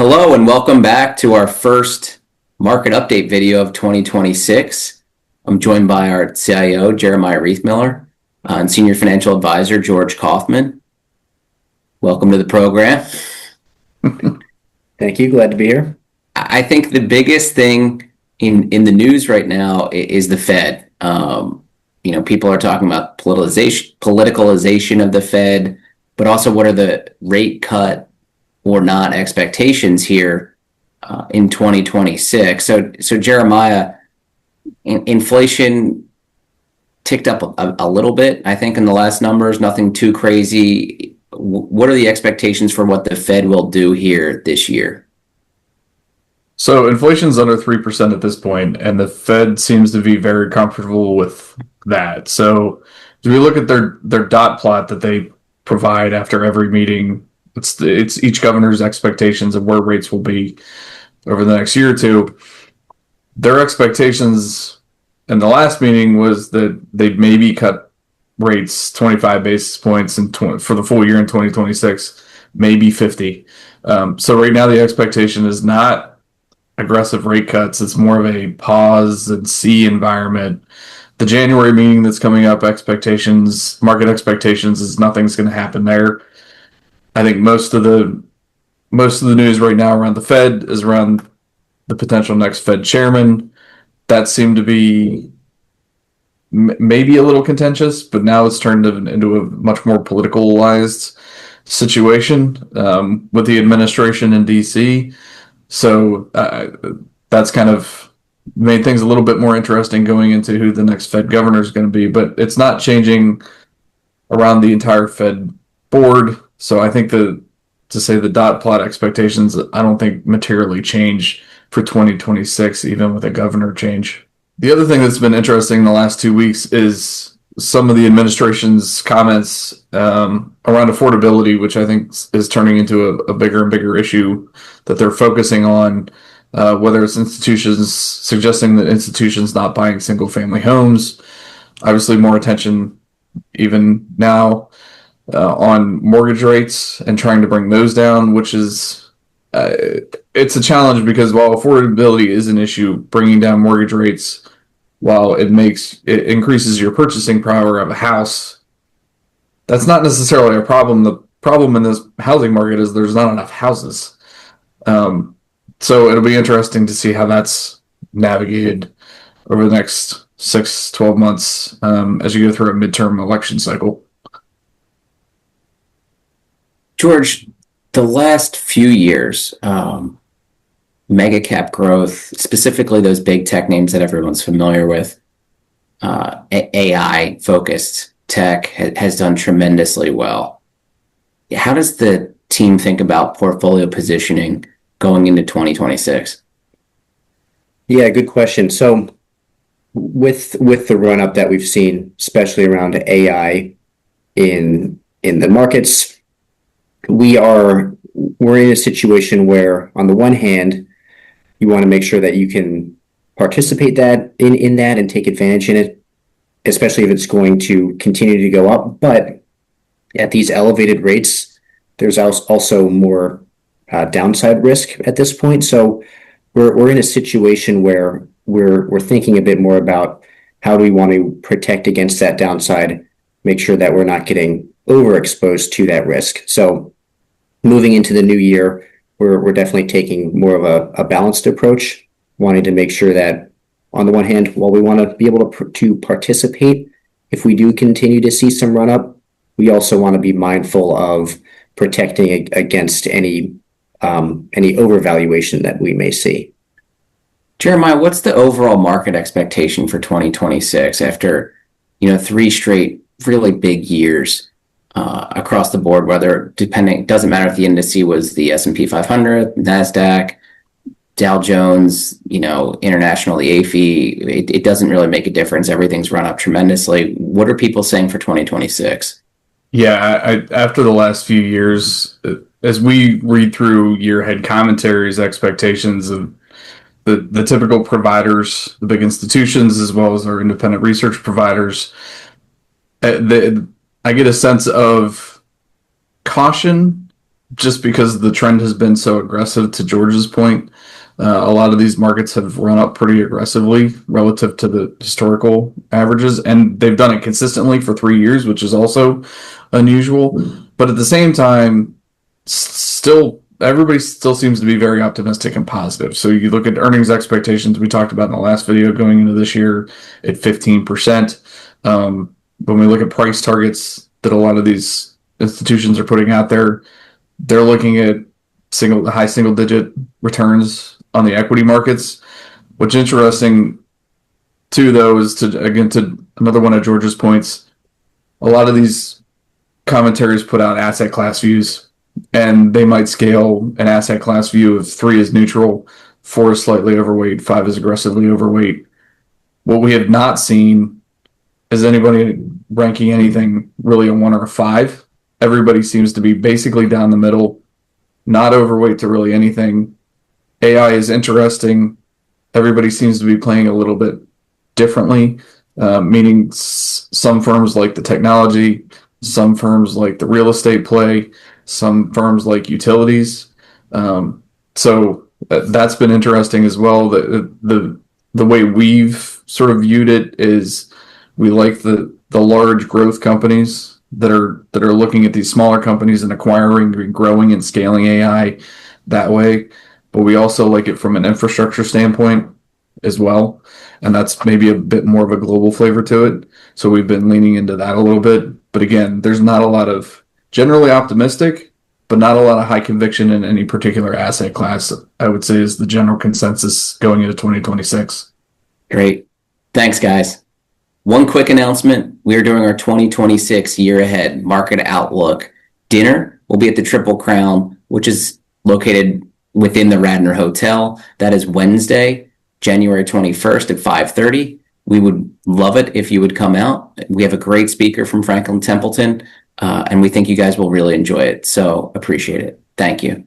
Hello and welcome back to our first market update video of 2026. I'm joined by our CIO, Jeremiah Riethmiller, and Senior Financial Advisor, George Kaufman. Welcome to the program. Thank you. Glad to be here. I think the biggest thing in the news right now is the Fed. People are talking about politicalization of the Fed, but also what are the rate cut or not expectations here in 2026. So Jeremiah, inflation ticked up a little bit, I think, in the last numbers, nothing too crazy. What are the expectations for what the Fed will do here this year? So inflation's under 3% at this point, and the Fed seems to be very comfortable with that. So if we look at their dot plot that they provide after every meeting, it's each governor's expectations of where rates will be over the next year or two. Their expectations in the last meeting was that they'd maybe cut rates 25 basis points for the full year in 2026, maybe 50. So right now the expectation is not aggressive rate cuts. It's more of a pause and see environment. The January meeting that's coming up, market expectations is nothing's going to happen there. I think most of the news right now around the Fed is around the potential next Fed chairman. That seemed to be maybe a little contentious, but now it's turned into a much more politicalized situation with the administration in DC. So that's kind of made things a little bit more interesting going into who the next Fed governor is going to be. But it's not changing around the entire Fed board. So I think to say the dot plot expectations, I don't think materially change for 2026, even with a governor change. The other thing that's been interesting in the last 2 weeks is some of the administration's comments around affordability, which I think is turning into a bigger and bigger issue that they're focusing on, whether it's institutions suggesting that institutions not buying single family homes, obviously more attention even now on mortgage rates and trying to bring those down, which is it's a challenge because while affordability is an issue, bringing down mortgage rates, while it increases your purchasing power of a house, that's not necessarily a problem. The problem in this housing market is there's not enough houses. So it'll be interesting to see how that's navigated over the next 6-12 months as you go through a midterm election cycle. George, the last few years, mega cap growth, specifically those big tech names that everyone's familiar with, AI focused tech has done tremendously well. How does the team think about portfolio positioning going into 2026? Yeah, good question. So with the run up that we've seen, especially around AI in the markets, we're in a situation where on the one hand, you want to make sure that you can participate in that and take advantage in it, especially if it's going to continue to go up. But at these elevated rates, there's also more downside risk at this point. So we're in a situation where we're thinking a bit more about how do we want to protect against that downside, make sure that we're not getting overexposed to that risk. So moving into the new year, we're definitely taking more of a balanced approach, wanting to make sure that on the one hand, while we want to be able to participate, if we do continue to see some run up, we also want to be mindful of protecting against any overvaluation that we may see. Jeremiah, what's the overall market expectation for 2026 after, 3 straight really big years across the board, doesn't matter if the index was the S&P 500, NASDAQ, Dow Jones, international, the AFI, it doesn't really make a difference. Everything's run up tremendously. What are people saying for 2026? Yeah, after the last few years, as we read through year-ahead commentaries, expectations of the typical providers, the big institutions, as well as our independent research providers, I get a sense of caution just because the trend has been so aggressive, to George's point, a lot of these markets have run up pretty aggressively relative to the historical averages, and they've done it consistently for 3 years, which is also unusual. But at the same time, still everybody still seems to be very optimistic and positive. So you look at earnings expectations we talked about in the last video going into this year at 15%. When we look at price targets that a lot of these institutions are putting out there, they're looking at high single digit returns on the equity markets. What's interesting too, though, is to another one of George's points, a lot of these commentaries put out asset class views, and they might scale an asset class view of 3 is neutral, 4 is slightly overweight, 5 is aggressively overweight. What we have not seen is anybody ranking anything really a 1 or a 5. Everybody seems to be basically down the middle, not overweight to really anything. AI is interesting. Everybody seems to be playing a little bit differently, meaning some firms like the technology, some firms like the real estate play, some firms like utilities. So that's been interesting as well. The way we've sort of viewed it is we like the large growth companies that are looking at these smaller companies and acquiring and growing and scaling AI that way. But we also like it from an infrastructure standpoint as well. And that's maybe a bit more of a global flavor to it. So we've been leaning into that a little bit. But again, there's not a lot of generally optimistic, but not a lot of high conviction in any particular asset class, I would say, is the general consensus going into 2026. Great. Thanks, guys. One quick announcement. We are doing our 2026 year ahead market outlook dinner. We'll be at the Triple Crown, which is located within the Radnor Hotel. That is Wednesday, January 21st at 5:30. We would love it if you would come out. We have a great speaker from Franklin Templeton, and we think you guys will really enjoy it. So appreciate it. Thank you.